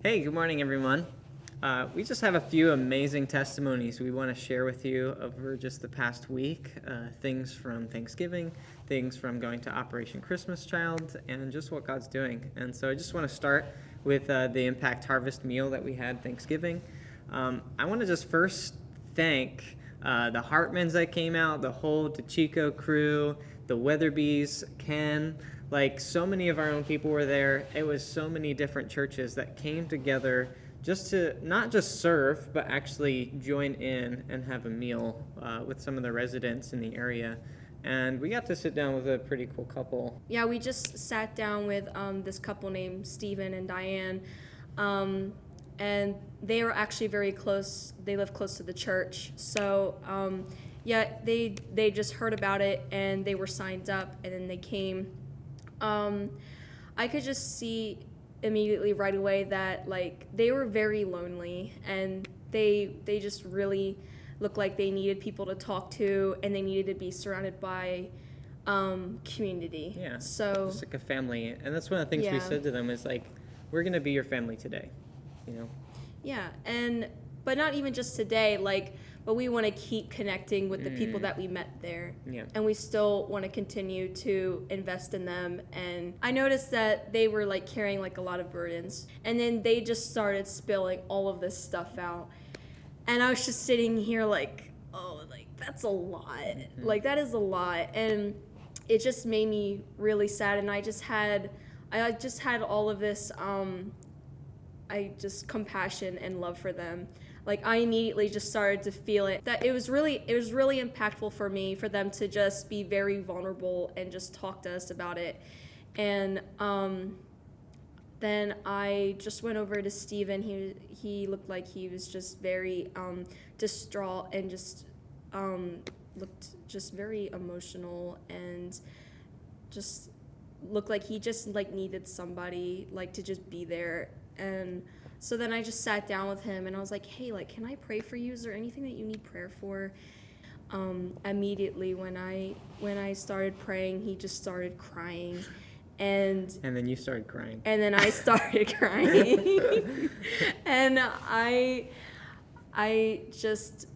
Hey, good morning, everyone. We just have a few amazing testimonies we want to share with you over just the past week. Things from Thanksgiving, things from going to Operation Christmas Child, and just what God's doing. And so I just want to start with the Impact Harvest meal that we had Thanksgiving. I want to just first thank the Hartmans that came out, the whole DeChico crew, the Weatherbees, Ken. Like, so many of our own people were there. It was so many different churches that came together just to not just serve, but actually join in and have a meal with some of the residents in the area. And we got to sit down with a pretty cool couple. Yeah, we just sat down with this couple named Stephen and Diane, and they were actually very close. They live close to the church, so they just heard about it and they were signed up, and then they came. I could just see immediately right away that like they were very lonely, and they just really looked like they needed people to talk to, and they needed to be surrounded by community. Yeah, So just like a family. And that's one of the things we Yeah. said to them is like, we're going to be your family today, yeah, but not even just today, but we want to keep connecting with the people that we met there. Yeah. And we still want to continue to invest in them. And I noticed that they were like carrying like a lot of burdens. And then they just started spilling all of this stuff out. And I was just sitting here like, oh, like that's a lot. Like that is a lot. And it just made me really sad. And I just had all of this compassion and love for them. Like I immediately just started to feel it. That it was really impactful for me for them to just be very vulnerable and just talk to us about it. And then I just went over to Steven. He looked like he was just very distraught and just looked just very emotional, and just looked like he just like needed somebody like to just be there. And so then I just sat down with him and I was like, hey, like, can I pray for you? Is there anything that you need prayer for? Immediately when I started praying, he just started crying. And And then you started crying. And then I started crying. And I just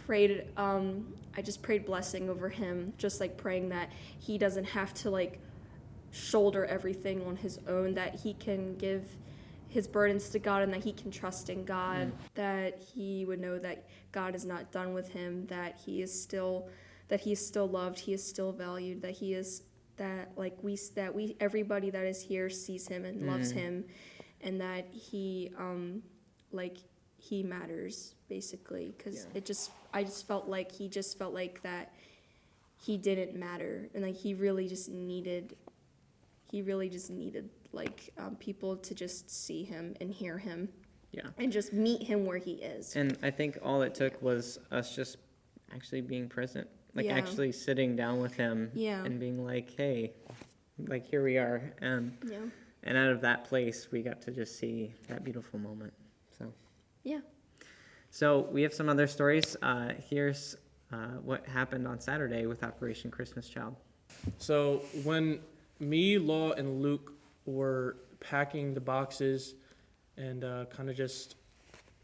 prayed, I just prayed blessing over him, just like praying that he doesn't have to like shoulder everything on his own, that he can give his burdens to God, and that he can trust in God, that he would know that God is not done with him, that he is still loved, he is still valued, that he is, that we everybody that is here sees him and loves him, and that he he matters basically, because I just felt like that he didn't matter, and like he really just needed like people to just see him and hear him, and just meet him where he is. And I think all it took was us just actually being present, actually sitting down with him and being like, hey, like here we are. And out of that place, we got to just see that beautiful moment. So we have some other stories. Here's what happened on Saturday with Operation Christmas Child. So when me, Law, and Luke were packing the boxes and kind of just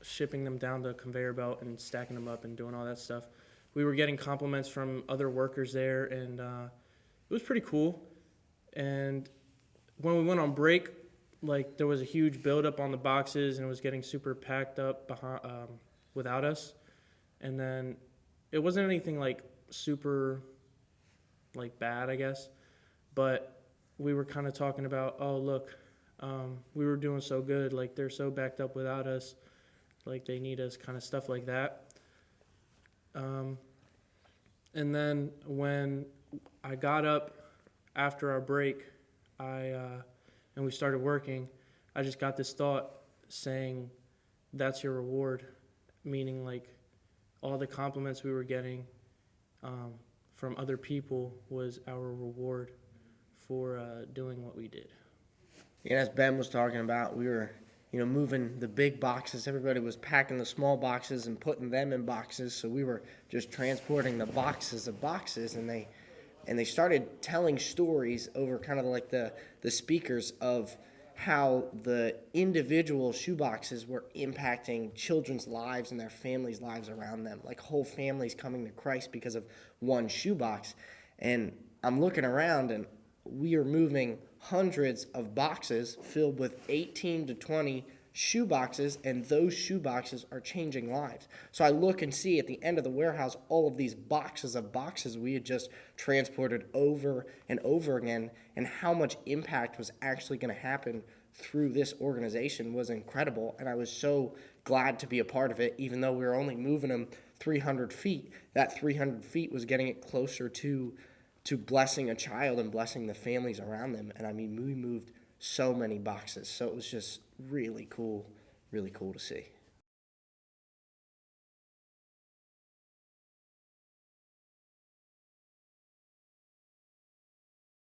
shipping them down the conveyor belt and stacking them up and doing all that stuff, we were getting compliments from other workers there, and it was pretty cool. And when we went on break, like there was a huge buildup on the boxes, and it was getting super packed up without us. And then it wasn't anything like super like bad, I guess, but we were kind of talking about, oh, look, we were doing so good, like they're so backed up without us, like they need us, kind of stuff like that. And then when I got up after our break, and we started working, I just got this thought saying, that's your reward, meaning like all the compliments we were getting from other people was our reward for doing what we did. Yeah, as Ben was talking about, we were, moving the big boxes. Everybody was packing the small boxes and putting them in boxes. So we were just transporting the boxes of boxes, and they started telling stories over kind of like the speakers of how the individual shoeboxes were impacting children's lives and their families' lives around them. Like whole families coming to Christ because of one shoebox. And I'm looking around, and we are moving hundreds of boxes filled with 18 to 20 shoe boxes, and those shoe boxes are changing lives. So I look and see at the end of the warehouse all of these boxes of boxes we had just transported over and over again, and how much impact was actually going to happen through this organization was incredible. And I was so glad to be a part of it. Even though we were only moving them 300 feet, that 300 feet was getting it closer to blessing a child and blessing the families around them. And I mean, we moved so many boxes. So it was just really cool to see.